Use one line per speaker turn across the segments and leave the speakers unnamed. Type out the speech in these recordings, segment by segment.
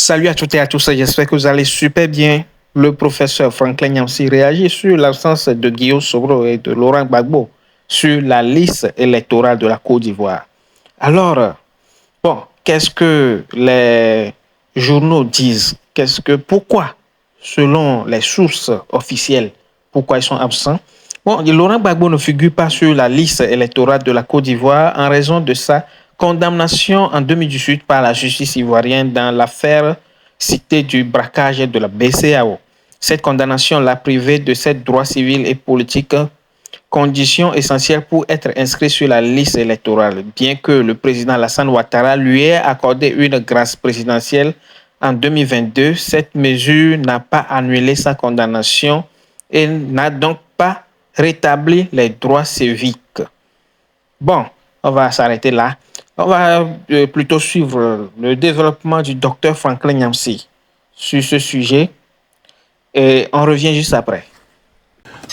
Salut à toutes et à tous, j'espère que vous allez super bien. Le professeur Franklin Nyamsi réagit sur l'absence de Guillaume Soro et de Laurent Gbagbo sur la liste électorale de la Côte d'Ivoire. Alors, qu'est-ce que les journaux disent? Pourquoi, selon les sources officielles, pourquoi ils sont absents? Laurent Gbagbo ne figure pas sur la liste électorale de la Côte d'Ivoire en raison de sa condamnation en 2018 par la justice ivoirienne dans l'affaire citée du braquage de la BCEAO. Cette condamnation l'a privé de ses droits civils et politiques, condition essentielle pour être inscrit sur la liste électorale. Bien que le président Alassane Ouattara lui ait accordé une grâce présidentielle en 2022, cette mesure n'a pas annulé sa condamnation et n'a donc pas rétabli les droits civiques. Bon, on va s'arrêter là. On va plutôt suivre le développement du docteur Franklin Nyamsi sur ce sujet et on revient juste après.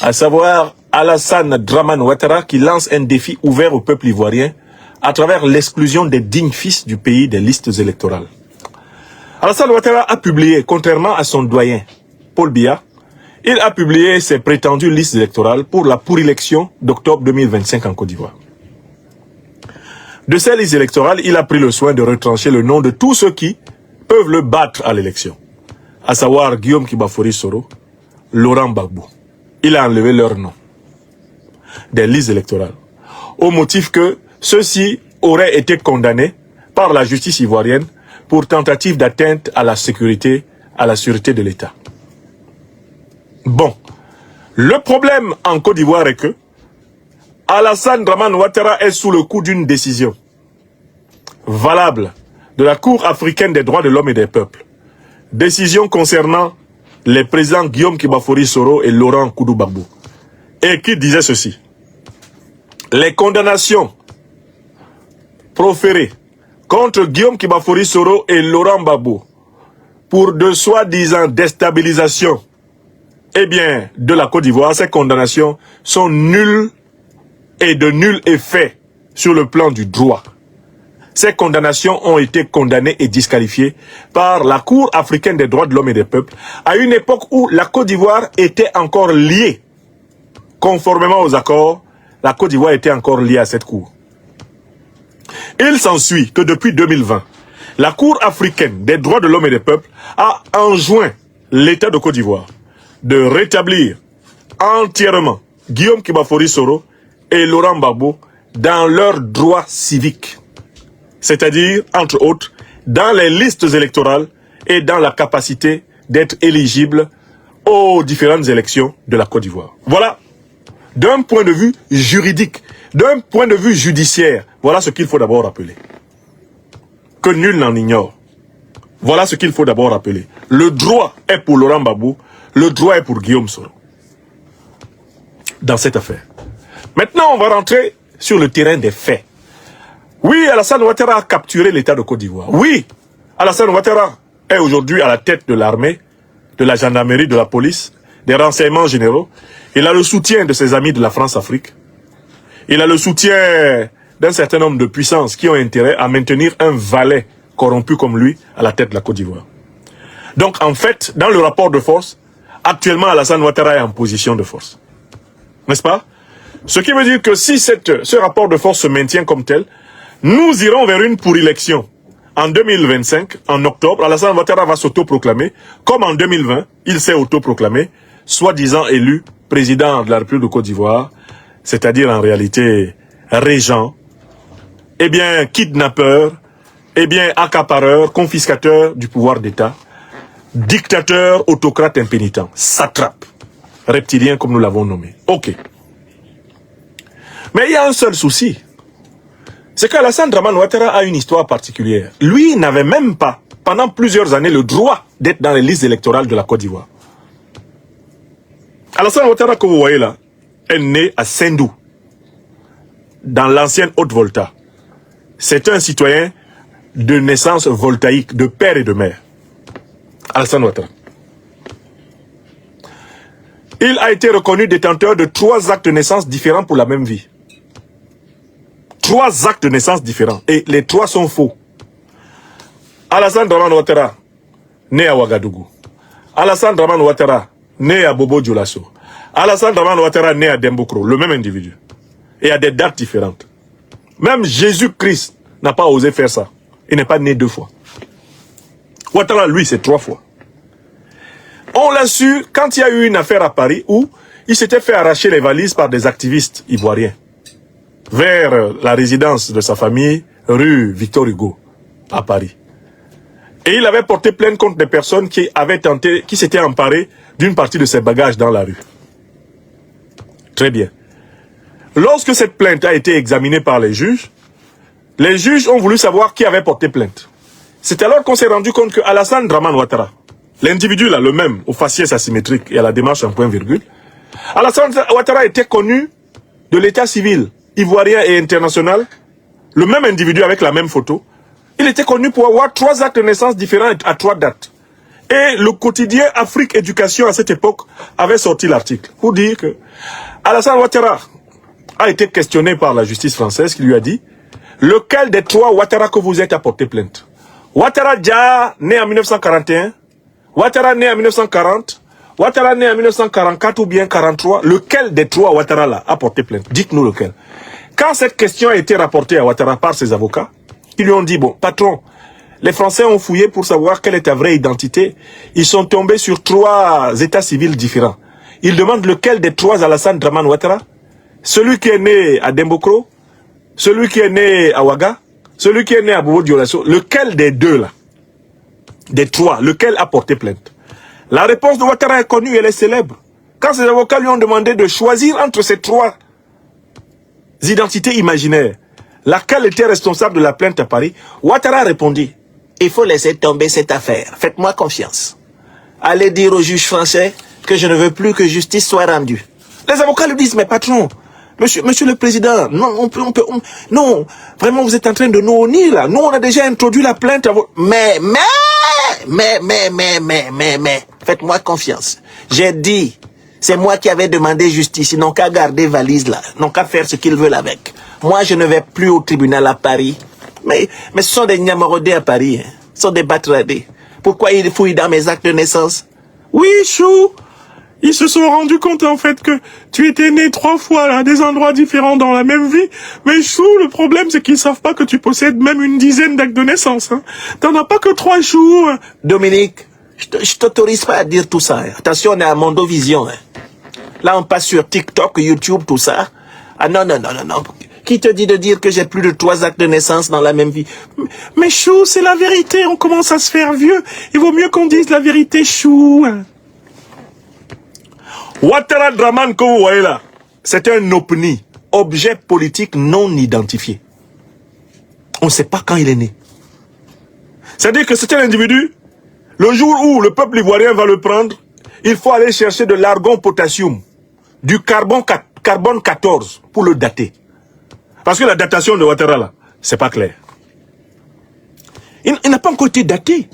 À savoir Alassane Dramane Ouattara qui lance un défi ouvert au peuple ivoirien à travers l'exclusion des dignes fils du pays des listes électorales. Alassane Ouattara a publié, contrairement à son doyen, Paul Biya, il a publié ses prétendues listes électorales pour la pour-élection d'octobre 2025 en Côte d'Ivoire. De ces listes électorales, il a pris le soin de retrancher le nom de tous ceux qui peuvent le battre à l'élection, à savoir Guillaume Kibafori Soro, Laurent Gbagbo. Il a enlevé leur nom des listes électorales, au motif que ceux-ci auraient été condamnés par la justice ivoirienne pour tentative d'atteinte à la sécurité, à la sûreté de l'État. Bon, le problème en Côte d'Ivoire est que Alassane Dramane Ouattara est sous le coup d'une décision valable de la Cour africaine des droits de l'homme et des peuples. Décision concernant les présidents Guillaume Kibafori Soro et Laurent Koudou Gbagbo. Et qui disait ceci: les condamnations proférées contre Guillaume Kibafori Soro et Laurent Gbagbo pour de soi-disant déstabilisation de la Côte d'Ivoire, ces condamnations sont nulles et de nul effet sur le plan du droit. Ces condamnations ont été condamnées et disqualifiées par la Cour africaine des droits de l'homme et des peuples à une époque où la Côte d'Ivoire était encore liée. Conformément aux accords, la Côte d'Ivoire était encore liée à cette Cour. Il s'ensuit que depuis 2020, la Cour africaine des droits de l'homme et des peuples a enjoint l'État de Côte d'Ivoire de rétablir entièrement Guillaume Kibafori Soro et Laurent Gbagbo dans leurs droits civiques. C'est-à-dire, entre autres, dans les listes électorales et dans la capacité d'être éligibles aux différentes élections de la Côte d'Ivoire. Voilà, d'un point de vue juridique, d'un point de vue judiciaire, voilà ce qu'il faut d'abord rappeler. Que nul n'en ignore. Voilà ce qu'il faut d'abord rappeler. Le droit est pour Laurent Gbagbo, le droit est pour Guillaume Soro. Dans cette affaire. Maintenant, on va rentrer sur le terrain des faits. Oui, Alassane Ouattara a capturé l'État de Côte d'Ivoire. Oui, Alassane Ouattara est aujourd'hui à la tête de l'armée, de la gendarmerie, de la police, des renseignements généraux. Il a le soutien de ses amis de la France-Afrique. Il a le soutien d'un certain nombre de puissances qui ont intérêt à maintenir un valet corrompu comme lui à la tête de la Côte d'Ivoire. Donc, en fait, dans le rapport de force, actuellement, Alassane Ouattara est en position de force. N'est-ce pas? Ce qui veut dire que si ce rapport de force se maintient comme tel, nous irons vers une pour-élection. En 2025, en octobre, Alassane Ouattara va s'autoproclamer, comme en 2020, il s'est autoproclamé, soi-disant élu président de la République de Côte d'Ivoire, c'est-à-dire en réalité régent, kidnappeur, accapareur, confiscateur du pouvoir d'État, dictateur, autocrate impénitent, satrape, reptilien comme nous l'avons nommé. Ok. Mais il y a un seul souci. C'est qu'Alassane Dramane Ouattara a une histoire particulière. Lui n'avait même pas, pendant plusieurs années, le droit d'être dans les listes électorales de la Côte d'Ivoire. Alassane Ouattara, que vous voyez là, est né à Sendou, dans l'ancienne Haute-Volta. C'est un citoyen de naissance voltaïque, de père et de mère. Alassane Ouattara. Il a été reconnu détenteur de 3 actes de naissance différents pour la même vie. 3 actes de naissance différents. Et les 3 sont faux. Alassane Dramane Ouattara né à Ouagadougou. Alassane Dramane Ouattara, né à Bobo Dioulasso. Alassane Dramane Ouattara, né à Dembokro, le même individu. Et à des dates différentes. Même Jésus-Christ n'a pas osé faire ça. Il n'est pas né 2 fois. Ouattara, lui, c'est 3 fois. On l'a su quand il y a eu une affaire à Paris où il s'était fait arracher les valises par des activistes ivoiriens vers la résidence de sa famille, rue Victor Hugo, à Paris. Et il avait porté plainte contre des personnes qui s'étaient emparées d'une partie de ses bagages dans la rue. Très bien. Lorsque cette plainte a été examinée par les juges ont voulu savoir qui avait porté plainte. C'est alors qu'on s'est rendu compte que Alassane Dramane Ouattara, l'individu là, le même, au faciès asymétrique et à la démarche en point-virgule, Alassane Ouattara était connu de l'état civil ivoirien et international, le même individu avec la même photo. Il était connu pour avoir 3 actes de naissance différents à 3 dates. Et le quotidien Afrique Éducation à cette époque avait sorti l'article pour dire que Alassane Ouattara a été questionné par la justice française qui lui a dit lequel des 3 Ouattara que vous êtes a porté plainte. Ouattara Dia, né en 1941, Ouattara né en 1940, Ouattara né en 1944 ou bien 43, lequel des 3 Ouattara là a porté plainte? Dites-nous lequel. Quand cette question a été rapportée à Ouattara par ses avocats, ils lui ont dit, bon, patron, les Français ont fouillé pour savoir quelle est ta vraie identité. Ils sont tombés sur 3 états civils différents. Ils demandent lequel des 3 Alassane Dramane Ouattara? Celui qui est né à Dembokro, celui qui est né à Ouaga, celui qui est né à Bobo Dioulasso, lequel des 2 là, des 3, lequel a porté plainte? La réponse de Ouattara est connue, elle est célèbre. Quand ses avocats lui ont demandé de choisir entre ces 3 identités imaginaires, laquelle était responsable de la plainte à Paris, Ouattara répondit, il faut laisser tomber cette affaire, faites-moi confiance. Allez dire au juge français que je ne veux plus que justice soit rendue. Les avocats lui disent, mais patron, monsieur le président, non, non, vraiment vous êtes en train de nous honir là. Nous on a déjà introduit la plainte à votre... Mais, faites-moi confiance. J'ai dit, c'est moi qui avais demandé justice, ils n'ont qu'à garder valise là, ils n'ont qu'à faire ce qu'ils veulent avec. Moi je ne vais plus au tribunal à Paris. Mais ce sont des Niamarodés à Paris, hein. Ce sont des Batradés. Pourquoi ils fouillent dans mes actes de naissance?
Oui, Chou. Ils se sont rendus compte en fait que tu étais né 3 fois à des endroits différents dans la même vie. Mais Chou, le problème c'est qu'ils savent pas que tu possèdes même une dizaine d'actes de naissance. Hein. T'en as pas que 3, Chou.
Dominique, je t'autorise pas à dire tout ça. Hein. Attention, on est à Mondovision. Hein. Là, on passe sur TikTok, YouTube, tout ça. Ah non. Qui te dit de dire que j'ai plus de 3 actes de naissance dans la même vie?
Mais Chou, c'est la vérité. On commence à se faire vieux. Il vaut mieux qu'on dise la vérité, Chou.
Ouattara Dramane que vous voyez là, c'est un OPNI, objet politique non identifié. On ne sait pas quand il est né. C'est-à-dire que c'est un individu, le jour où le peuple ivoirien va le prendre, il faut aller chercher de l'argon potassium, du carbone 14 pour le dater. Parce que la datation de Ouattara là, c'est pas clair. Il n'a pas encore été daté.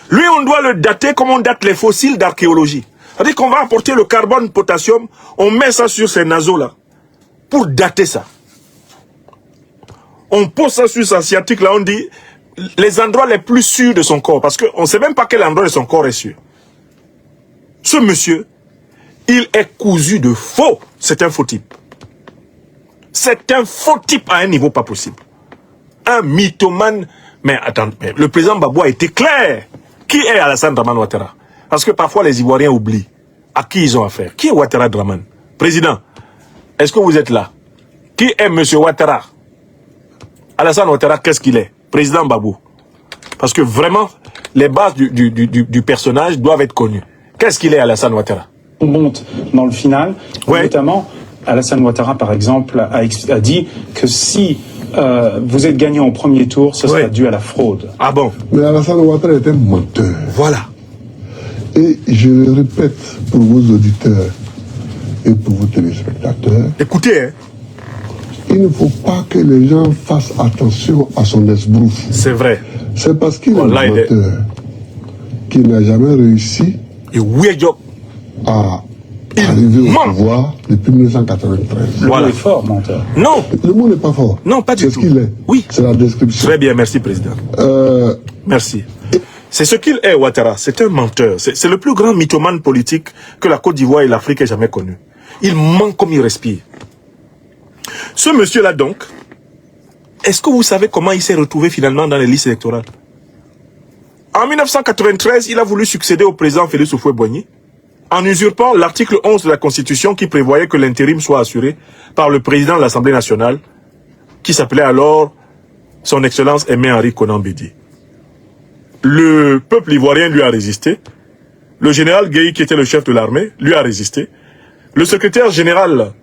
Lui, on doit le dater comme on date les fossiles d'archéologie. C'est-à-dire qu'on va apporter le carbone potassium, on met ça sur ces naseaux-là, pour dater ça. On pose ça sur sa sciatique, là, on dit les endroits les plus sûrs de son corps, parce qu'on ne sait même pas quel endroit de son corps est sûr. Ce monsieur, il est cousu de faux. C'est un faux type. C'est un faux type à un niveau pas possible. Un mythomane. Mais attends, le président Gbagbo a été clair. Qui est Alassane Dramane Ouattara? Parce que parfois les Ivoiriens oublient à qui ils ont affaire. Qui est Ouattara Dramane? Président, est-ce que vous êtes là? Qui est monsieur Ouattara? Alassane Ouattara, qu'est-ce qu'il est? Président Gbagbo. Parce que vraiment, les bases du personnage doivent être connues. Qu'est-ce qu'il est, Alassane Ouattara?
On monte dans le final,
ouais.
Notamment, Alassane Ouattara, par exemple, a dit que si vous êtes gagnant au premier tour, ce sera dû à la fraude.
Ah bon?
Mais Alassane Ouattara est un menteur.
Voilà.
Et je le répète pour vos auditeurs et pour vos téléspectateurs.
Écoutez, hein.
Il ne faut pas que les gens fassent attention à son esbrouf.
C'est vrai.
C'est parce qu'il est un menteur qu'il n'a jamais réussi à arriver au pouvoir depuis 1993.
Le mot est fort, menteur.
Non.
Le mot n'est pas fort.
Non, pas du tout.
C'est ce qu'il est.
Oui.
C'est la description.
Très bien, merci, président. Merci. C'est ce qu'il est, Ouattara. C'est un menteur. C'est le plus grand mythomane politique que la Côte d'Ivoire et l'Afrique aient jamais connu. Il ment comme il respire. Ce monsieur-là donc, est-ce que vous savez comment il s'est retrouvé finalement dans les listes électorales? En 1993, il a voulu succéder au président Félix Houphouët-Boigny en usurpant l'article 11 de la Constitution qui prévoyait que l'intérim soit assuré par le président de l'Assemblée nationale, qui s'appelait alors son Excellence Aimé-Henri Konan Bédié. Le peuple ivoirien lui a résisté. Le général Gueye, qui était le chef de l'armée, lui a résisté. Le secrétaire général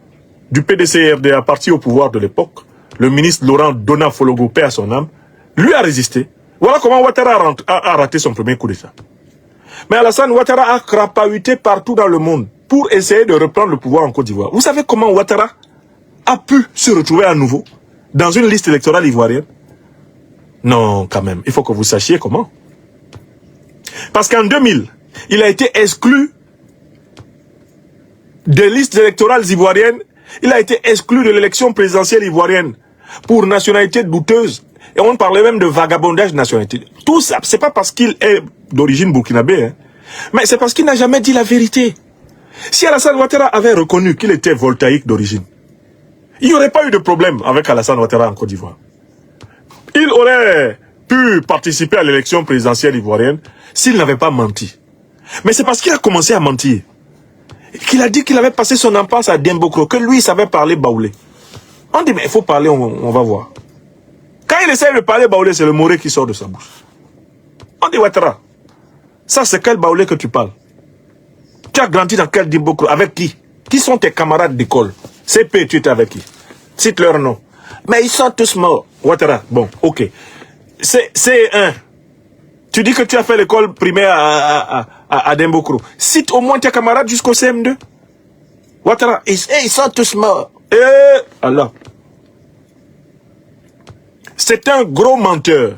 du PDC-RDA, parti au pouvoir de l'époque, le ministre Laurent Dona Fologo, paix à son âme, lui a résisté. Voilà comment Ouattara a raté son premier coup d'État. Mais Alassane Ouattara a crapahuté partout dans le monde pour essayer de reprendre le pouvoir en Côte d'Ivoire. Vous savez comment Ouattara a pu se retrouver à nouveau dans une liste électorale ivoirienne? Non, quand même, il faut que vous sachiez comment. Parce qu'en 2000, il a été exclu des listes électorales ivoiriennes. Il a été exclu de l'élection présidentielle ivoirienne pour nationalité douteuse. Et on parlait même de vagabondage de nationalité. Tout ça, c'est pas parce qu'il est d'origine burkinabé, hein, mais c'est parce qu'il n'a jamais dit la vérité. Si Alassane Ouattara avait reconnu qu'il était voltaïque d'origine, il n'y aurait pas eu de problème avec Alassane Ouattara en Côte d'Ivoire. Il aurait pu participer à l'élection présidentielle ivoirienne s'il n'avait pas menti. Mais c'est parce qu'il a commencé à mentir qu'il a dit qu'il avait passé son enfance à Dembokro, que lui, il savait parler baoulé. On dit, mais il faut parler, on va voir. Quand il essaie de parler baoulé, c'est le moré qui sort de sa bouche. On dit, Ouattara, ça c'est quel baoulé que tu parles? Tu as grandi dans quel Dembokro? Avec qui? Qui sont tes camarades d'école? CP, tu étais avec qui? Cite leur nom. Mais ils sont tous morts. Ouattara, bon, ok. C'est un. Tu dis que tu as fait l'école primaire à Dembokro. Cite au moins tes camarades jusqu'au CM2. Ouattara, ils sont tous morts. Alors. C'est un gros menteur.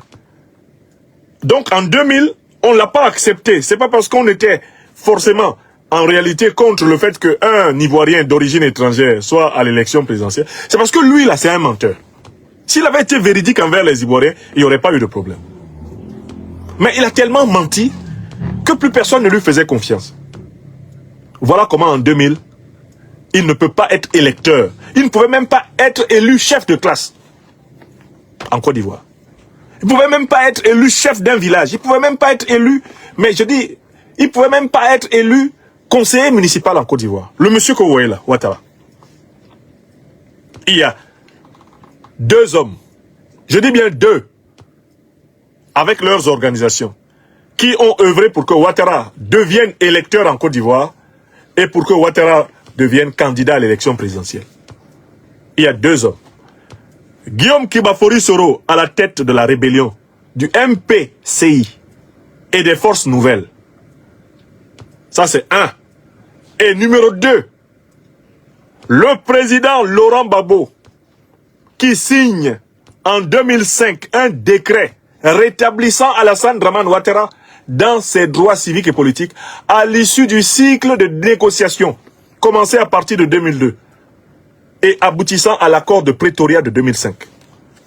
Donc en 2000, on ne l'a pas accepté. C'est pas parce qu'on était forcément en réalité contre le fait qu'un Ivoirien d'origine étrangère soit à l'élection présidentielle. C'est parce que lui, là, c'est un menteur. S'il avait été véridique envers les Ivoiriens, il n'y aurait pas eu de problème. Mais il a tellement menti que plus personne ne lui faisait confiance. Voilà comment en 2000, il ne peut pas être électeur. Il ne pouvait même pas être élu chef de classe en Côte d'Ivoire. Il ne pouvait même pas être élu chef d'un village. Il ne pouvait même pas être élu, mais je dis, il ne pouvait même pas être élu conseiller municipal en Côte d'Ivoire. Le monsieur que vous voyez là, Ouattara. Il y a deux hommes, je dis bien deux, avec leurs organisations, qui ont œuvré pour que Ouattara devienne électeur en Côte d'Ivoire et pour que Ouattara devienne candidat à l'élection présidentielle. Il y a deux hommes. Guillaume Kibafori Soro à la tête de la rébellion du MPCI et des forces nouvelles. Ça c'est un. Et numéro 2, le président Laurent Gbagbo qui signe en 2005 un décret rétablissant Alassane Dramane Ouattara dans ses droits civiques et politiques à l'issue du cycle de négociation commencé à partir de 2002 et aboutissant à l'accord de Pretoria de 2005.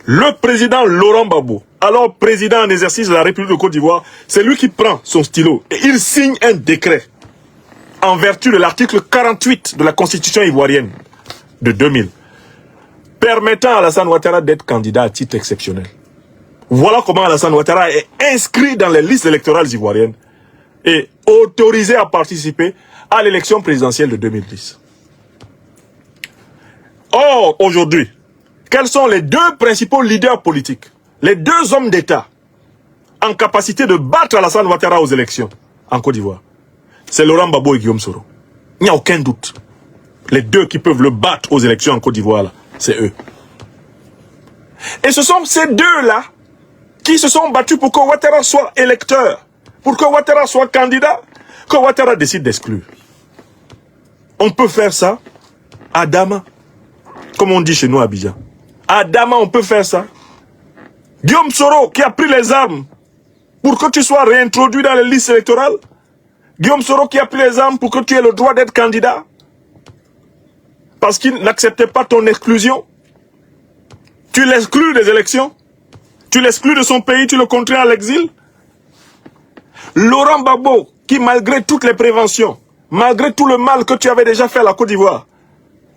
Le président Laurent Gbagbo, alors président en exercice de la République de Côte d'Ivoire, c'est lui qui prend son stylo et il signe un décret en vertu de l'article 48 de la Constitution ivoirienne de 2000, permettant à Alassane Ouattara d'être candidat à titre exceptionnel. Voilà comment Alassane Ouattara est inscrit dans les listes électorales ivoiriennes et autorisé à participer à l'élection présidentielle de 2010. Or, aujourd'hui, quels sont les deux principaux leaders politiques, les deux hommes d'État en capacité de battre Alassane Ouattara aux élections en Côte d'Ivoire? C'est Laurent Gbagbo et Guillaume Soro. Il n'y a aucun doute. Les deux qui peuvent le battre aux élections en Côte d'Ivoire, c'est eux. Et ce sont ces deux-là qui se sont battus pour que Ouattara soit électeur, pour que Ouattara soit candidat, que Ouattara décide d'exclure. On peut faire ça à Dama, comme on dit chez nous à Abidjan. À Dama, on peut faire ça. Guillaume Soro qui a pris les armes pour que tu sois réintroduit dans les listes électorales. Guillaume Soro qui a pris les armes pour que tu aies le droit d'être candidat parce qu'il n'acceptait pas ton exclusion. Tu l'exclus des élections. Tu l'exclus de son pays, tu le contrains à l'exil. Laurent Gbagbo, qui malgré toutes les préventions, malgré tout le mal que tu avais déjà fait à la Côte d'Ivoire,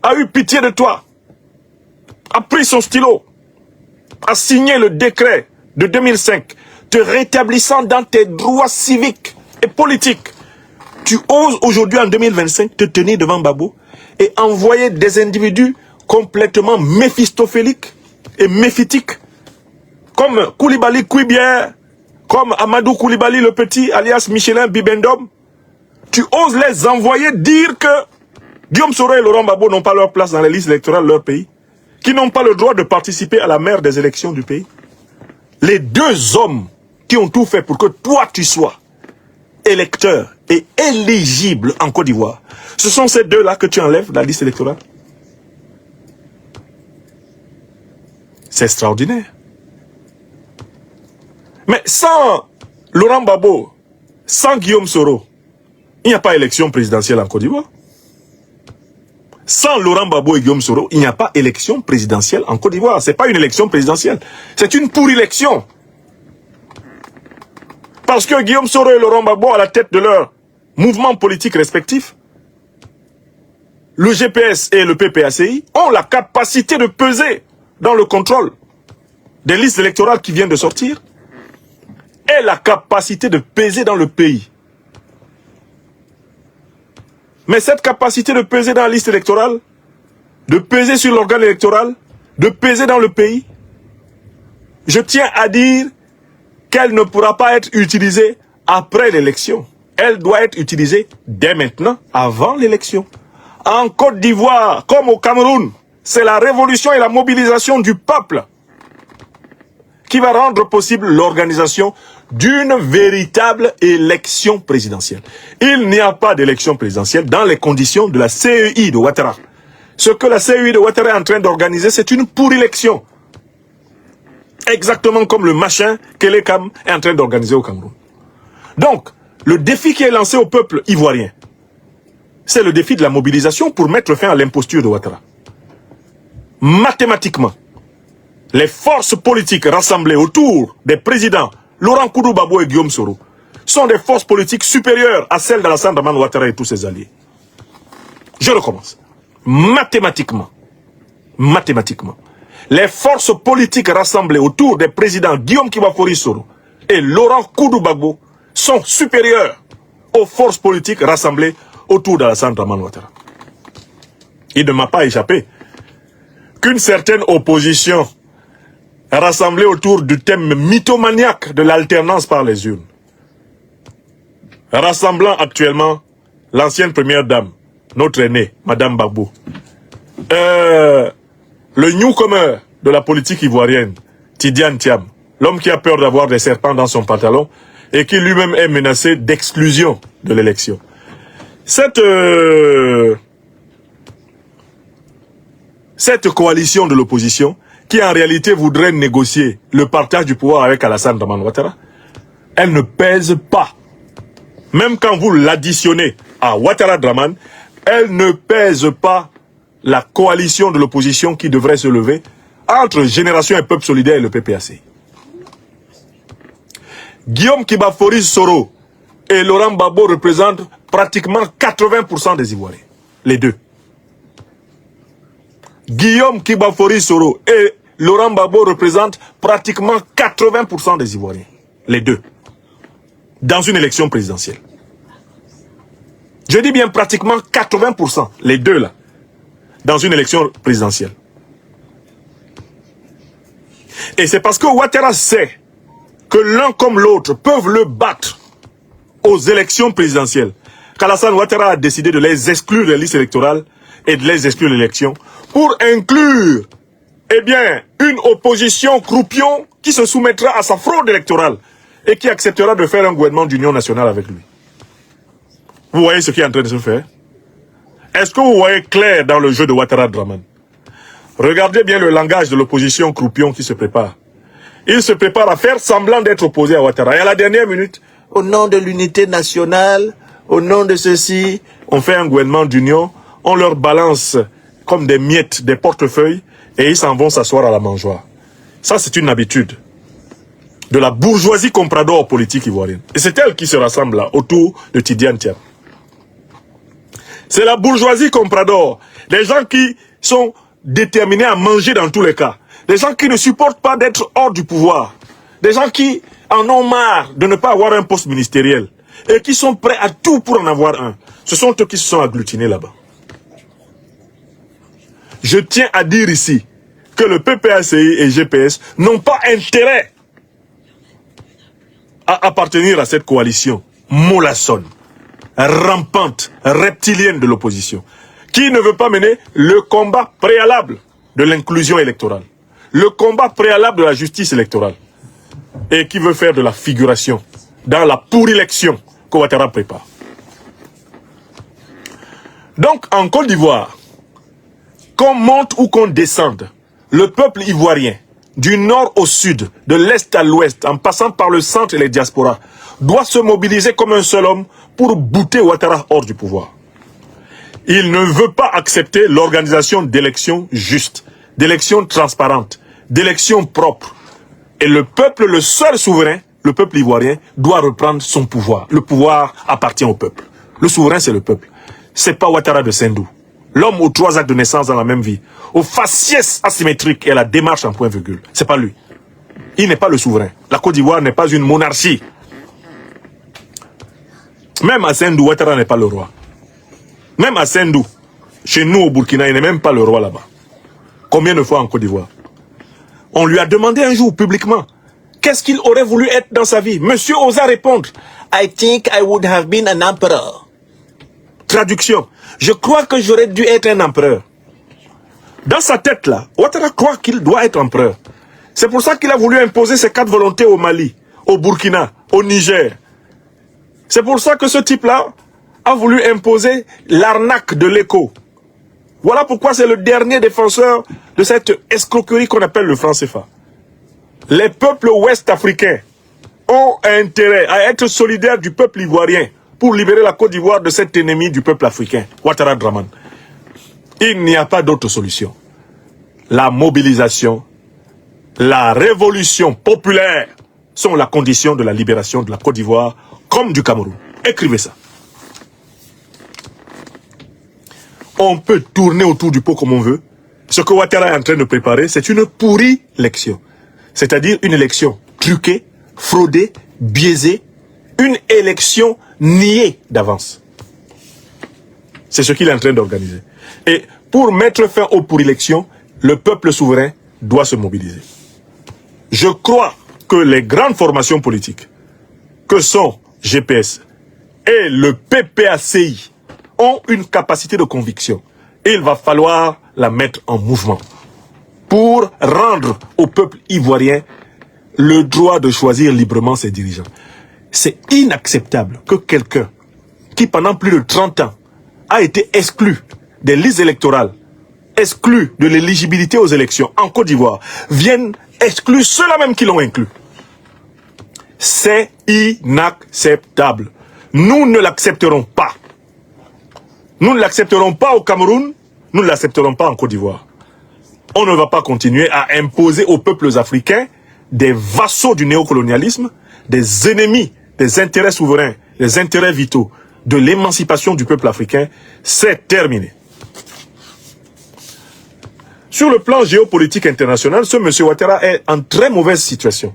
a eu pitié de toi, a pris son stylo, a signé le décret de 2005, te rétablissant dans tes droits civiques et politiques. Tu oses aujourd'hui en 2025 te tenir devant Gbagbo et envoyer des individus complètement méphistophéliques et méphitiques, comme Koulibaly Kouibière, comme Amadou Koulibaly le Petit, alias Michelin Bibendum. Tu oses les envoyer dire que Guillaume Soro et Laurent Gbagbo n'ont pas leur place dans les listes électorales de leur pays, qui n'ont pas le droit de participer à la mère des élections du pays. Les deux hommes qui ont tout fait pour que toi tu sois électeur et éligible en Côte d'Ivoire, ce sont ces deux-là que tu enlèves de la liste électorale. C'est extraordinaire. Mais sans Laurent Gbagbo, sans Guillaume Soro, il n'y a pas élection présidentielle en Côte d'Ivoire. Sans Laurent Gbagbo et Guillaume Soro, il n'y a pas élection présidentielle en Côte d'Ivoire. Ce n'est pas une élection présidentielle. C'est une pour-élection. Parce que Guillaume Soro et Laurent Gbagbo, à la tête de leur mouvement politique respectif, le GPS et le PPACI ont la capacité de peser dans le contrôle des listes électorales qui viennent de sortir et la capacité de peser dans le pays. Mais cette capacité de peser dans la liste électorale, de peser sur l'organe électoral, de peser dans le pays, je tiens à dire qu'elle ne pourra pas être utilisée après l'élection. Elle doit être utilisée dès maintenant, avant l'élection. En Côte d'Ivoire, comme au Cameroun, c'est la révolution et la mobilisation du peuple qui va rendre possible l'organisation d'une véritable élection présidentielle. Il n'y a pas d'élection présidentielle dans les conditions de la CEI de Ouattara. Ce que la CEI de Ouattara est en train d'organiser, c'est une pour-élection. Exactement comme le machin que l'ECAM est en train d'organiser au Cameroun. Donc, le défi qui est lancé au peuple ivoirien, c'est le défi de la mobilisation pour mettre fin à l'imposture de Ouattara. Mathématiquement, les forces politiques rassemblées autour des présidents Laurent Gbagbo et Guillaume Soro sont des forces politiques supérieures à celles d'Alassane Dramane Ouattara et tous ses alliés. Je recommence. Mathématiquement, les forces politiques rassemblées autour des présidents Guillaume Kibafori Soro et Laurent Gbagbo sont supérieures aux forces politiques rassemblées autour d'Alassane Dramane Ouattara. Il ne m'a pas échappé qu'une certaine opposition rassemblée autour du thème mythomaniaque de l'alternance par les urnes, rassemblant actuellement l'ancienne première dame, notre aînée, Madame Gbagbo, le newcomer de la politique ivoirienne, Tidiane Thiam, l'homme qui a peur d'avoir des serpents dans son pantalon et qui lui-même est menacé d'exclusion de l'élection. Cette coalition de l'opposition, qui en réalité voudrait négocier le partage du pouvoir avec Alassane Dramane Ouattara, elle ne pèse pas. Même quand vous l'additionnez à Ouattara Dramane, elle ne pèse pas la coalition de l'opposition qui devrait se lever entre Génération et Peuple Solidaire et le PPAC. Guillaume Kibafori Soro et Laurent Gbagbo représentent pratiquement 80% des Ivoiriens. Les deux. Guillaume Kibafori Soro et Laurent Gbagbo représentent pratiquement 80% des Ivoiriens. Les deux. Dans une élection présidentielle. Je dis bien pratiquement 80%. Les deux là. Dans une élection présidentielle. Et c'est parce que Ouattara sait que l'un comme l'autre peuvent le battre aux élections présidentielles qu'Alassane Ouattara a décidé de les exclure des listes électorales et de les exclure de l'élection pour inclure, eh bien, une opposition croupion qui se soumettra à sa fraude électorale et qui acceptera de faire un gouvernement d'union nationale avec lui. Vous voyez ce qui est en train de se faire? Est-ce que vous voyez clair dans le jeu de Ouattara Dramane? Regardez bien le langage de l'opposition croupion qui se prépare. Il se prépare à faire semblant d'être opposé à Ouattara. Et à la dernière minute, au nom de l'unité nationale, au nom de ceci, on fait un gouvernement d'union, on leur balance comme des miettes, des portefeuilles, et ils s'en vont s'asseoir à la mangeoire. Ça, c'est une habitude. de la bourgeoisie comprador politique ivoirienne. Et c'est elle qui se rassemble là, autour de Tidiane Thiam. C'est la bourgeoisie comprador, des gens qui sont déterminés à manger dans tous les cas, des gens qui ne supportent pas d'être hors du pouvoir, des gens qui en ont marre de ne pas avoir un poste ministériel et qui sont prêts à tout pour en avoir un. Ce sont eux qui se sont agglutinés là-bas. Je tiens à dire ici que le PPACI et GPS n'ont pas intérêt à appartenir à cette coalition mollassonne, rampante, reptilienne de l'opposition, qui ne veut pas mener le combat préalable de l'inclusion électorale, le combat préalable de la justice électorale, et qui veut faire de la figuration dans la pourrilection que Ouattara prépare. Donc, en Côte d'Ivoire, qu'on monte ou qu'on descende, le peuple ivoirien, du nord au sud, de l'est à l'ouest, en passant par le centre et les diasporas, doit se mobiliser comme un seul homme pour bouter Ouattara hors du pouvoir. Il ne veut pas accepter l'organisation d'élections justes, d'élections transparentes, d'élections propres. Et le peuple, le seul souverain, le peuple ivoirien, doit reprendre son pouvoir. Le pouvoir appartient au peuple. Le souverain, c'est le peuple. C'est pas Ouattara de Sendou. L'homme aux 3 actes de naissance dans la même vie, au faciès asymétrique et à la démarche en point-virgule. C'est pas lui. Il n'est pas le souverain. La Côte d'Ivoire n'est pas une monarchie. Même à Sendou, Ouattara n'est pas le roi. Même à Sendou, chez nous au Burkina, il n'est même pas le roi là-bas. Combien de fois en Côte d'Ivoire? On lui a demandé un jour publiquement, qu'est-ce qu'il aurait voulu être dans sa vie? Monsieur osa répondre, I think I would have been an emperor. Traduction, je crois que j'aurais dû être un empereur. Dans sa tête là, Ouattara croit qu'il doit être empereur. C'est pour ça qu'il a voulu imposer ses 4 volontés au Mali, au Burkina, au Niger. C'est pour ça que ce type-là a voulu imposer l'arnaque de l'écho. Voilà pourquoi c'est le dernier défenseur de cette escroquerie qu'on appelle le franc CFA. Les peuples ouest-africains ont intérêt à être solidaires du peuple ivoirien pour libérer la Côte d'Ivoire de cet ennemi du peuple africain, Ouattara Draman. Il n'y a pas d'autre solution. La mobilisation, la révolution populaire sont la condition de la libération de la Côte d'Ivoire comme du Cameroun. Écrivez ça. On peut tourner autour du pot comme on veut. Ce que Ouattara est en train de préparer, c'est une pourrie élection. C'est-à-dire une élection truquée, fraudée, biaisée, une élection niée d'avance. C'est ce qu'il est en train d'organiser. Et pour mettre fin aux pourri-élections, le peuple souverain doit se mobiliser. Je crois que les grandes formations politiques, que sont GPS et le PPACI, ont une capacité de conviction. Et il va falloir la mettre en mouvement pour rendre au peuple ivoirien le droit de choisir librement ses dirigeants. C'est inacceptable que quelqu'un qui pendant plus de 30 ans a été exclu des listes électorales, exclu de l'éligibilité aux élections en Côte d'Ivoire, vienne exclure ceux-là même qui l'ont inclus. C'est inacceptable. Nous ne l'accepterons pas. Nous ne l'accepterons pas au Cameroun, nous ne l'accepterons pas en Côte d'Ivoire. On ne va pas continuer à imposer aux peuples africains des vassaux du néocolonialisme, des ennemis des intérêts souverains, des intérêts vitaux, de l'émancipation du peuple africain. C'est terminé. Sur le plan géopolitique international, ce monsieur Ouattara est en très mauvaise situation.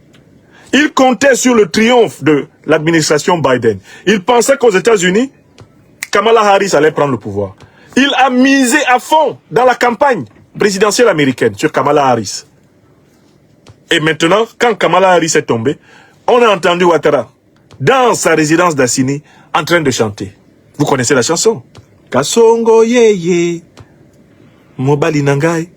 Il comptait sur le triomphe de l'administration Biden. Il pensait qu'aux États-Unis, Kamala Harris allait prendre le pouvoir. Il a misé à fond dans la campagne présidentielle américaine sur Kamala Harris. Et maintenant, quand Kamala Harris est tombée, on a entendu Ouattara dans sa résidence d'Assini en train de chanter. Vous connaissez la chanson? Kasongo yeye, mobali nangai,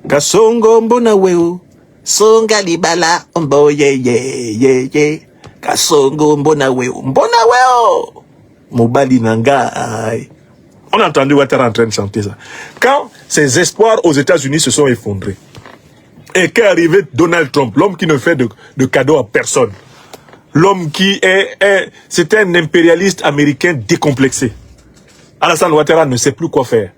Kasongo mbona weo, songa libala mbo yeye, Kasongo mbona weo, mobali nangai. On a entendu Ouattara en train de chanter ça. Quand ses espoirs aux États-Unis se sont effondrés, et qu'est arrivé Donald Trump, l'homme qui ne fait de cadeaux à personne, l'homme qui c'est un impérialiste américain décomplexé. Alassane Ouattara ne sait plus quoi faire.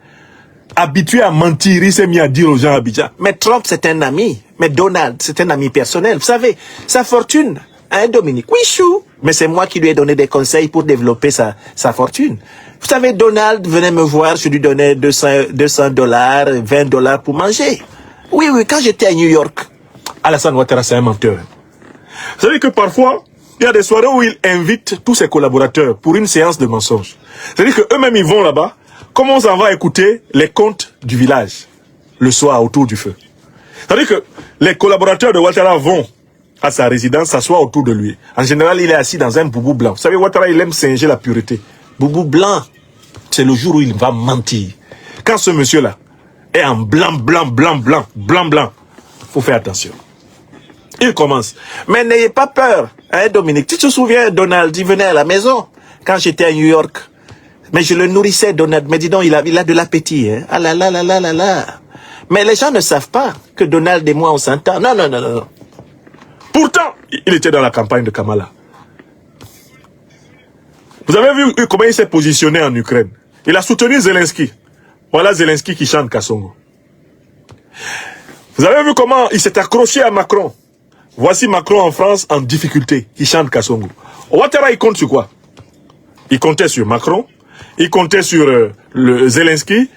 habitué à mentir, il s'est mis à dire aux gens à Abidjan, mais Trump c'est un ami, mais Donald c'est un ami personnel. Vous savez, sa fortune à un Dominique, oui chou, mais c'est moi qui lui ai donné des conseils pour développer sa fortune. Vous savez, Donald venait me voir, je lui donnais $200, $20 pour manger. Oui, quand j'étais à New York, Alassane Ouattara c'est un menteur. Vous savez que parfois, il y a des soirées où il invite tous ses collaborateurs pour une séance de mensonges. C'est-à-dire qu'eux-mêmes, ils vont là-bas, commencent à écouter les contes du village, le soir, autour du feu. C'est-à-dire que les collaborateurs de Ouattara vont à sa résidence, s'assoient autour de lui. En général, il est assis dans un boubou blanc. Vous savez, Ouattara, il aime singer la pureté. Boubou blanc, c'est le jour où il va mentir. Quand ce monsieur-là est en blanc, faut faire attention. Il commence. Mais n'ayez pas peur, hein, Dominique. Tu te souviens, Donald, il venait à la maison quand j'étais à New York. Mais je le nourrissais, Donald. Mais dis donc, il a de l'appétit. Hein. Ah là là là là là là. Mais les gens ne savent pas que Donald et moi, on s'entend. Non. Pourtant, il était dans la campagne de Kamala. Vous avez vu comment il s'est positionné en Ukraine. Il a soutenu Zelensky. Voilà Zelensky qui chante Kassongo. Vous avez vu comment il s'est accroché à Macron. Voici Macron en France en difficulté, qui chante Kassongo. Ouattara, il compte sur quoi? Il comptait sur Macron, il comptait sur le Zelensky,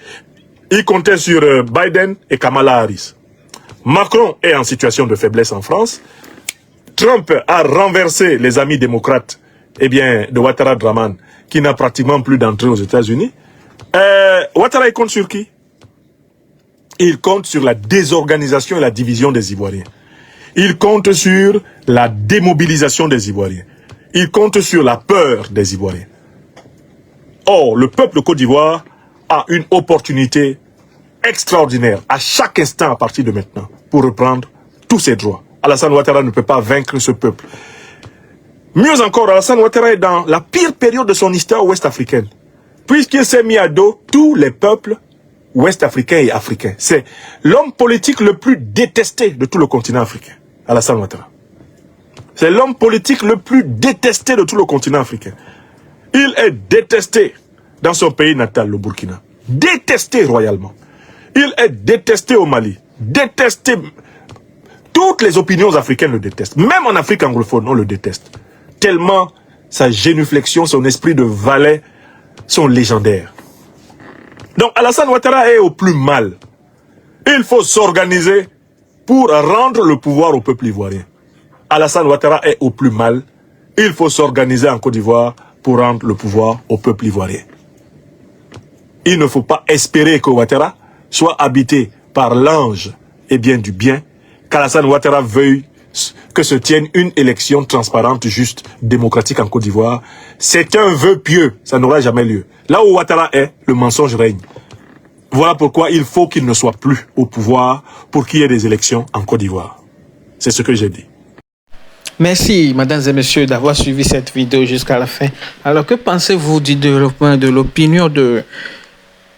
il comptait sur Biden et Kamala Harris. Macron est en situation de faiblesse en France. Trump a renversé les amis démocrates de Ouattara Draman, qui n'a pratiquement plus d'entrée aux États-Unis. Ouattara, il compte sur qui? Il compte sur la désorganisation et la division des Ivoiriens. Il compte sur la démobilisation des Ivoiriens. Il compte sur la peur des Ivoiriens. Or, le peuple de Côte d'Ivoire a une opportunité extraordinaire à chaque instant à partir de maintenant pour reprendre tous ses droits. Alassane Ouattara ne peut pas vaincre ce peuple. Mieux encore, Alassane Ouattara est dans la pire période de son histoire ouest-africaine, puisqu'il s'est mis à dos tous les peuples ouest-africains et africains. C'est l'homme politique le plus détesté de tout le continent africain, Alassane Ouattara. C'est l'homme politique le plus détesté de tout le continent africain. Il est détesté dans son pays natal, le Burkina. Détesté royalement. Il est détesté au Mali. Détesté. Toutes les opinions africaines le détestent. Même en Afrique anglophone, on le déteste. Tellement sa génuflexion, son esprit de valet sont légendaires. Donc Alassane Ouattara est au plus mal. Il faut s'organiser pour rendre le pouvoir au peuple ivoirien. Alassane Ouattara est au plus mal. Il faut s'organiser en Côte d'Ivoire pour rendre le pouvoir au peuple ivoirien. Il ne faut pas espérer que Ouattara soit habité par l'ange du bien, qu'Alassane Ouattara veuille que se tienne une élection transparente, juste, démocratique en Côte d'Ivoire. C'est un vœu pieux, ça n'aura jamais lieu. Là où Ouattara est, le mensonge règne. Voilà pourquoi il faut qu'il ne soit plus au pouvoir pour qu'il y ait des élections en Côte d'Ivoire. C'est ce que j'ai dit.
Merci, mesdames et messieurs, d'avoir suivi cette vidéo jusqu'à la fin. Alors, que pensez-vous du développement de l'opinion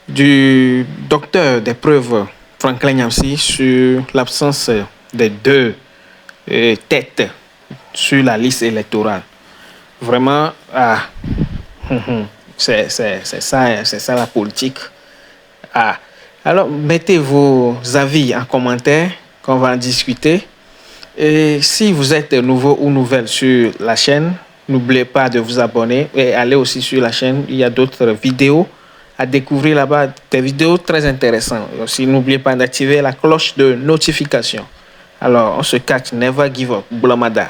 du docteur des preuves, Franklin Nyamsi, sur l'absence des deux têtes sur la liste électorale? Vraiment, c'est ça la politique. Alors, mettez vos avis en commentaire, qu'on va en discuter. Et si vous êtes nouveau ou nouvelle sur la chaîne, n'oubliez pas de vous abonner et allez aussi sur la chaîne. Il y a d'autres vidéos à découvrir là-bas, des vidéos très intéressantes. Aussi, n'oubliez pas d'activer la cloche de notification. Alors, on se catch, never give up. Boulamada.